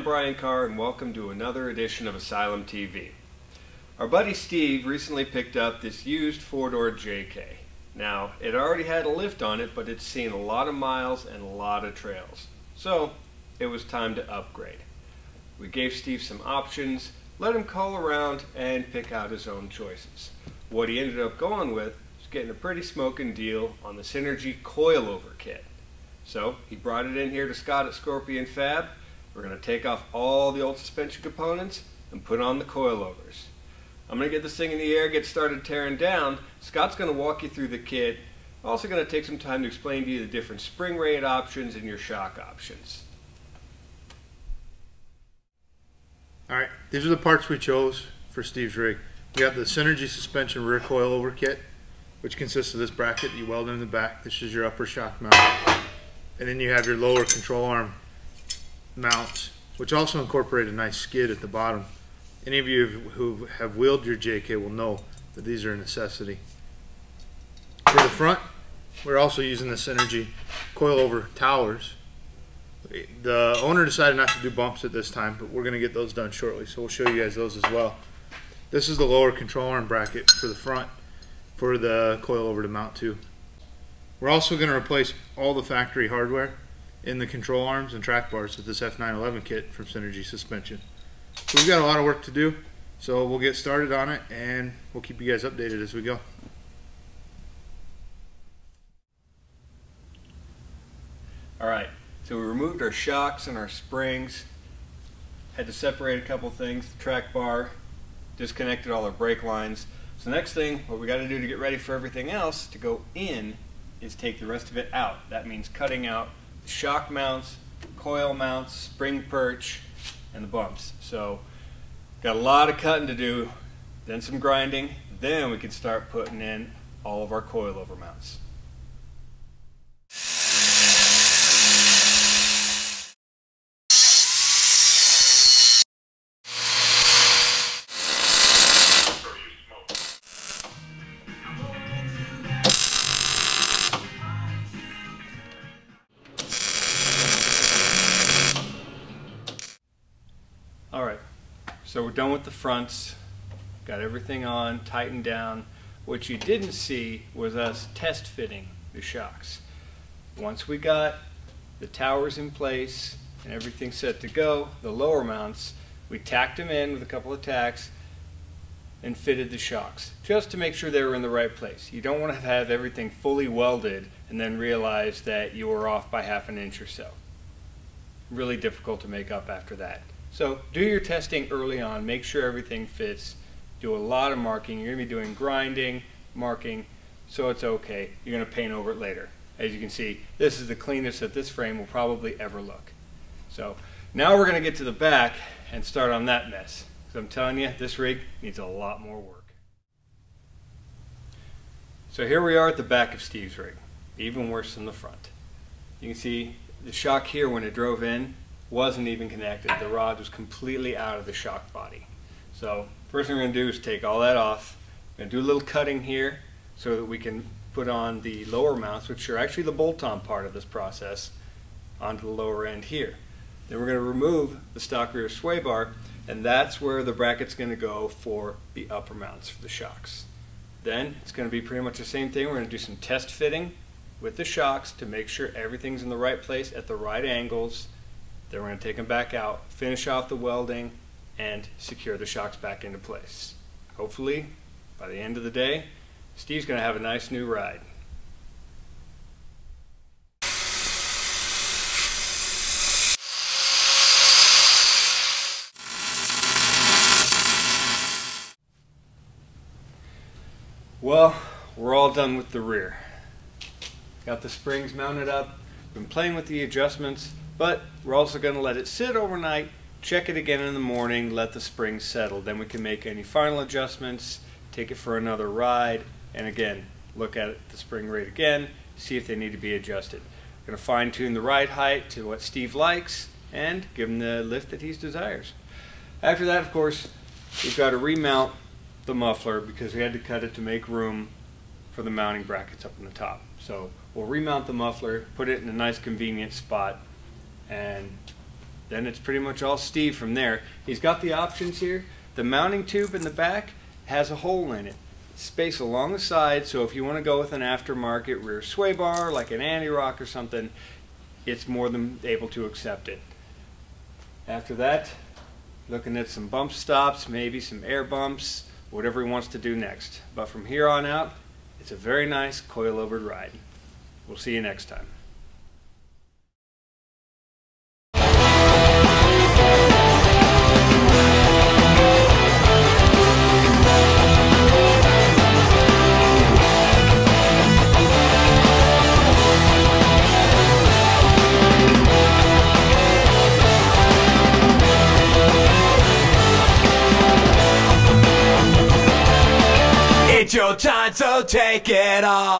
I'm Brian Carr and welcome to another edition of Asylum TV. Our buddy Steve recently picked up this used 4-door JK. Now, it already had a lift on it, but it's seen a lot of miles and a lot of trails. So, it was time to upgrade. We gave Steve some options, let him call around and pick out his own choices. What he ended up going with was getting a pretty smoking deal on the Synergy Coilover kit. So, he brought it in here to Scott at Scorpion Fab. We're going to take off all the old suspension components and put on the coilovers. I'm going to get this thing in the air, get started tearing down. Scott's going to walk you through the kit. Also going to take some time to explain to you the different spring rate options and your shock options. Alright, these are the parts we chose for Steve's rig. We got the Synergy suspension rear coilover kit, which consists of this bracket you weld in the back. This is your upper shock mount. And then you have your lower control arm mounts, which also incorporate a nice skid at the bottom. Any of you who have wheeled your JK will know that these are a necessity. For the front, we're also using the Synergy Coilover towers. The owner decided not to do bumps at this time, but we're going to get those done shortly, so we'll show you guys those as well. This is the lower control arm bracket for the front for the coilover to mount to. We're also going to replace all the factory hardware in the control arms and track bars with this F911 kit from Synergy Suspension. So we've got a lot of work to do, so we'll get started on it and we'll keep you guys updated as we go. Alright, so we removed our shocks and our springs, had to separate a couple things, the track bar, disconnected all our brake lines. So the next thing, what we got to do to get ready for everything else to go in is take the rest of it out. That means cutting out shock mounts, coil mounts, spring perch, and the bumps. So got a lot of cutting to do, then some grinding, then we can start putting in all of our coilover mounts. Alright, so we're done with the fronts, got everything on, tightened down. What you didn't see was us test fitting the shocks. Once we got the towers in place and everything set to go, the lower mounts, we tacked them in with a couple of tacks and fitted the shocks, just to make sure they were in the right place. You don't want to have everything fully welded and then realize that you were off by ½ inch or so. Really difficult to make up after that. So do your testing early on, make sure everything fits, do a lot of marking. You're going to be doing grinding, marking, so it's okay. You're going to paint over it later. As you can see, this is the cleanest that this frame will probably ever look. So now we're going to get to the back and start on that mess. Because I'm telling you, this rig needs a lot more work. So here we are at the back of Steve's rig, even worse than the front. You can see the shock here when it drove in wasn't even connected. The rod was completely out of the shock body. So first thing we're going to do is take all that off. We're going to do a little cutting here so that we can put on the lower mounts, which are actually the bolt-on part of this process, onto the lower end here. Then we're going to remove the stock rear sway bar, and that's where the bracket's going to go for the upper mounts for the shocks. Then it's going to be pretty much the same thing. We're going to do some test fitting with the shocks to make sure everything's in the right place at the right angles. Then we're going to take them back out, finish off the welding, and secure the shocks back into place. Hopefully, by the end of the day, Steve's going to have a nice new ride. Well, we're all done with the rear. Got the springs mounted up, been playing with the adjustments, but we're also going to let it sit overnight, check it again in the morning, let the springs settle. Then we can make any final adjustments, take it for another ride, and again, look at the spring rate again, see if they need to be adjusted. We're going to fine tune the ride height to what Steve likes and give him the lift that he desires. After that, of course, we've got to remount the muffler because we had to cut it to make room for the mounting brackets up on the top. So we'll remount the muffler, put it in a nice convenient spot, and Then it's pretty much all Steve from there. He's got the options here. The mounting tube in the back has a hole in it. Space along the side, so if you want to go with an aftermarket rear sway bar, like an anti-rock or something, it's more than able to accept it. After that, looking at some bump stops, maybe some air bumps, whatever he wants to do next. But from here on out, it's a very nice coilover ride. We'll see you next time. It's your time, so take it all.